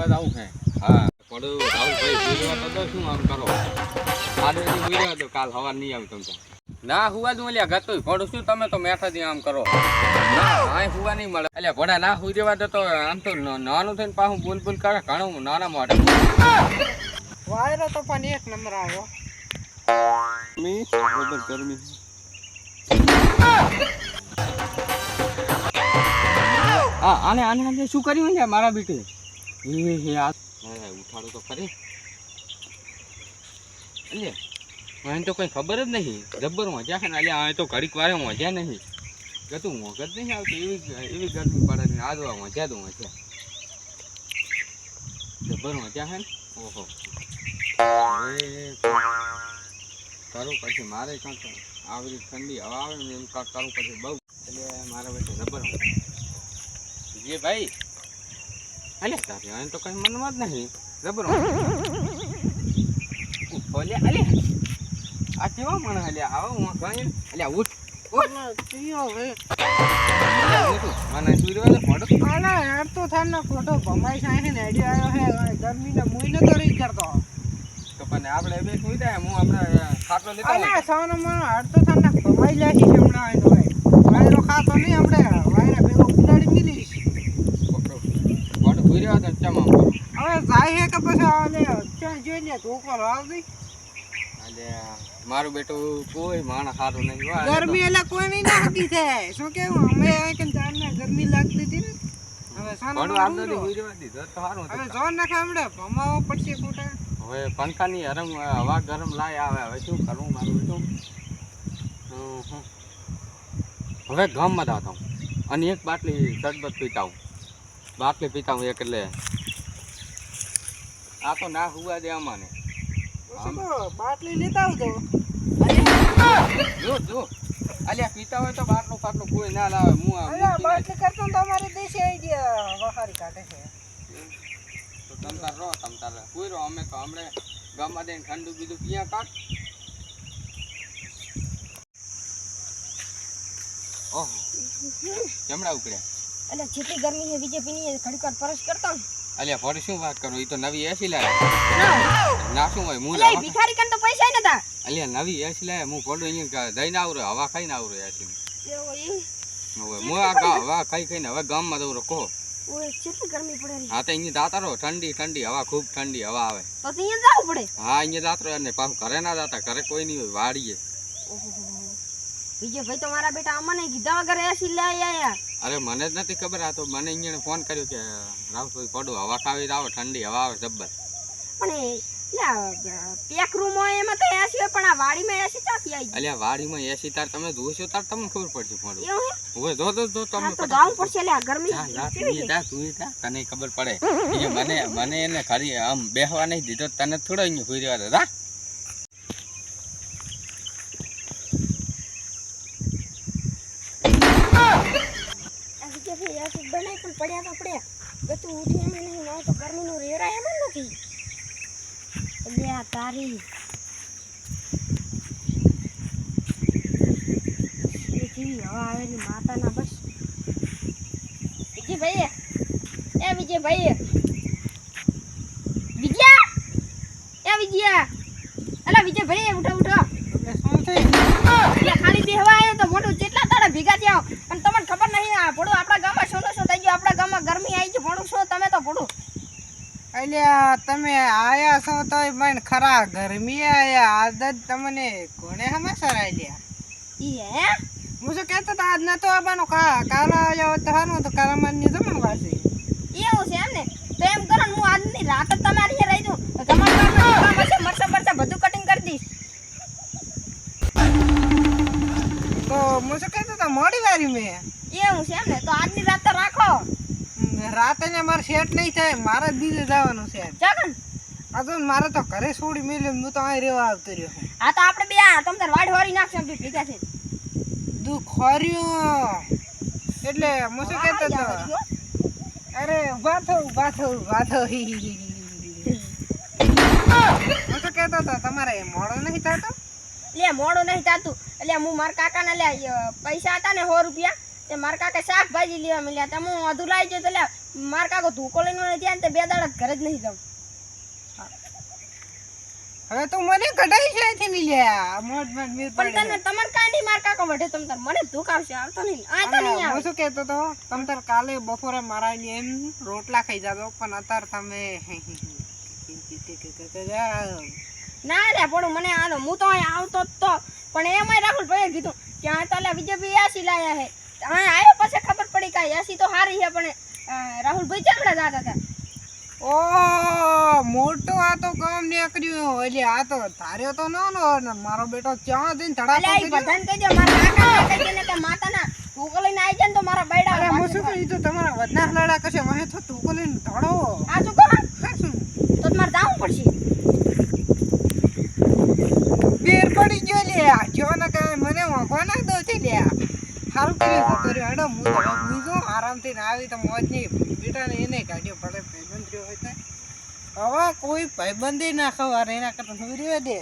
લેવા જાવું છે. હા પડું રાહુલભાઈ જોઈ તો શું આમ કરો આજે જોઈ તો કાલ હવાર નહીં આવી તમને ના હુવા દઉં એટલે ગતું પડું શું તમે તો મેઠાથી આમ કરો ના હા હુવા નહીં મળે એટલે ભોડા ના હુઈ દેવા દો તો આમ તો નાનું થઈને પાછું બોલ બોલ કરે ઘણું નાના મોઢા વાયરો તો પણ એક નંબર આવ્યો ગરમી હા આને આને આને શું કર્યું છે મારા બેટે ઉઠાડું તો ખરી એટલે મને તો કઈ ખબર જ નહીં જબ્બર મજા છે ને એટલે આ તો ઘડીક વારે મજા નહીં ગતું મોઘ જ નહીં આવતી એવી ગરમી પડે ને આ તો મજા તો મજા જબ્બર મજા છે ને ઓહો કરું પછી મારે કાંક આવી ઠંડી હવા આવે ને એમ કાંક કરું પછી બહુ એટલે મારા બેટે જબ્બર જે ભાઈ અલે તારે અહીં તો કઈ મનમાં જ નહીં જબર ઓલે અલે આ કેવા મને અલે આવો હું કઈ અલે ઉઠ પીયો હવે મને સુરવા દે ફોટો આના યાર તો થાનો ફોટો ભમાઈ સાઈને ને આઈડિયા આવ્યો હે ગરમીને મુઈને તો રહી કરતો તો પણ આપણે બે સુઈ જાય હું આપણે ખાટલો લેતો અલે સોનો મને હાર તો થાના ભમાઈ જાય છે હમણાં આય તો વાયરો ખાતો નહીં આપણે વાયરા ભેગો ઉડાડી મિલીશ ફોટો સુઈ રહ્યો તો ચમ આમ હવે જાય હે કે પછી આલે ક્યાં જોઈ લે ધોકો લાવી અલે મારું બેટું કોઈ માણસ સારું નહીં ગરમી એટલે કોઈ નહીં લાગતી છે શું કેવું અમે કે ચારને ગરમી લાગતી હતી ને હવે સાનો ફોટો આપતો સુઈ રહ્યો દીધો તો સારું હવે જોર નાખે હમણે ભમાવો પડશે ખોટા હવે પંખાની હવા ગરમ લાય આવે હવે શું કરું મારું બેટું હવે ગામમાં જાતા હું અને એક બાટલી શરબત પીતા હું બાટલી પીતા હું એક એટલે આ તો ના હુવા દે અમાને બાટલી લેતા આવજો જો અલ્યા પીતા હોય તો બાટલું ફાટલું કોઈ ના લાવે હું બાટલી કરતો તમારે દેશી આઈડિયા વખારી કાઢે છે તો તમતાર રહો તમતાર કોઈ રહો અમે તો હમણે ગામમાં દઈને ઠંડુ બીજું ક્યાં કાઢ ઓહો જમડા ઉપડ્યા એટલે જેટલી ગરમી છે બીજેપીની ઘડીક વાર પરસ કરતો ને અલ્યા ફરી શું વાત કરું એ તો નવી એસી લાવે ના શું હોય હું એટલે ભિખારી કન તો પૈસા નતા અલ્યા નવી એસી લાવે હું પડું અહીંયા દઈને આવરો હવા ખાઈને આવરો એસી એવો ઈ હવે હું આ હવા ખાઈને હવે ગામમાં દઉં કહો ઓય કેટલી ગરમી પડે હા તો અહીંયા જાતા રહો ઠંડી ઠંડી હવા ખૂબ ઠંડી હવા આવે તો અહીંયા જવું પડે હા અહીંયા જાતો અને પાછું ઘરે ના જાતા ઘરે કોઈ નહીં હોય વાડીએ ઓહો બીજો ભાઈ તો મારા બેટા અમને કીધા વગર એસી લઈ આયા અરે મને જ નથી ખબર આ તો મને અહીંયા ફોન કર્યો કે રાવભાઈ પડું હવા ખાવી આવો ઠંડી હવા આવે જબ્બર પણ પેક રૂમ હોય એમાં તો એસી હોય પણ આ વાડીમાં એસી ચાકી આવી અલ્યા વાડીમાં એસી તાર તમે જોશો તાર તમને ખબર પડશે પડું એવું હવે જો તમે તો જાવું પડશે એટલે ગરમી તને ખબર પડે મને એને ખરી આમ બેહવા નહીં દીધો તને થોડો અહીંયા હોઈ રહેવા દે બનાય પણ પડ્યા તો પડ્યા ગતું ઉઠી એમ નહીં ના તો ગરમીનું રેરા એમ નથી એટલે આ તારી જેવી હવા આવેલી માતાના બસ વિજયભાઈ વિજયા અલા વિજયભાઈ ઉઠો એટલે ખાલી બેહવા આવ્યો તો મોટું જેટલા તાળા ભેગા થયા અને તમને ખબર નહીં આ પડો આપણા ગામમાં શું થઈ ગયું આપણા ગામમાં ગરમી આવી છે પડું શું તમે તો પડો એટલે તમે આયા છો તો પણ ખરા ગરમી આયા આદત તમને કોને હમાસર આલ્યા ઈ હે હું શું કહેતો તો આજ નતો આવવાનો કાલ આવ્યો તો હારું તો કારામાની જમણ વાસી એવું છે એમ ને તો એમ કરો હું આજની રાત જ તમારી રહી દઉં તમારા ગામમાં કામ હશે મરચા બધું કટિંગ કરી દઈશ તો હું શું કહેતો તો મોડી વારી મેં એવું છે એમ ને તો આજની રાત તો રાખો રાતે ને મારે સેટ નહીં થાય મારે બીજે જવાનું છે ચાકન આ મારે તો ઘરે છોડી મેલ્યું હું તો અહીં રહેવા આવતો રહ્યો હા તો આપણે બે આ તમ તાર વાડ હોરી નાખશું ભેગા છે દુઃખ ખોર્યું એટલે હું શું કહેતો તો અરે ઉભા થો હું શું કહેતો તો તમારે મોડો નહીં થતો લે મોડો નહીં થાતું એટલે હું મારા કાકાને લે પૈસા હતા ને 100 રૂપિયા તે મારા કાકા શાકભાજી લેવા મળ્યા તો હું વધુ લાવી ગયો તો લે માર કાકો ધોકો લઈને મને ત્યાં તે 2 દાડા ઘરે જ નહીં જાઉં. હવે તું મને કઢાઈ છે થી મિલ્યા મોટ મોટ મીર પણ તમને કાંઈ નહીં માર કાકો વઢે તમ તાર મને ધોક આવશે આવતો નહીં આ તો નહીં હું આવે. શું કહેતો તો તમ તાર કાલે બપોરે મારા એમ રોટલા ખાઈ જાતો પણ અત્યારે તમે ના રે પડું મને આલો હું તો અહીં આવતો જ તો પણ એમાંય રાહુલભાઈએ કીધું કે આ તો લે વિજયભાઈ એસી લાયા હે અહીં આવ્યો પછી ખબર પડી કે આ એસી તો સારી છે પણ રાહુલભાઈ ચામડા જાતા હતા. ઓ મોટો આ તો કામ નીકળ્યું એટલે આ તો ધાર્યો તો નો ને મારો બેટો ક્યાં જઈને અલે આ ધડાકો બધાને કહી દે મારા કાકાને કહી દે ને કે માતાના ધોકો લઈને આવી જાય ને તો મારા બૈડા અરે હું શું કહ્યું તું તમારા વધના લડા કશે મને તો તું લઈને ધડો આ શું કહો હા શું તો તમારે જાવું પડશે. બેર પડી ગયો લે જો ને કે મને વાંકવા ના દો છે લે સારું કર્યું તો હેડો હું તો હું જો આરામથી ને આવી તો મોજ ની બેટાને એને કાઢ્યો પડે ભાઈબંધ રહ્યો હોય તો હવે કોઈ ભાઈબંધી ના ખબર એના કરતા હું રહ્યો દે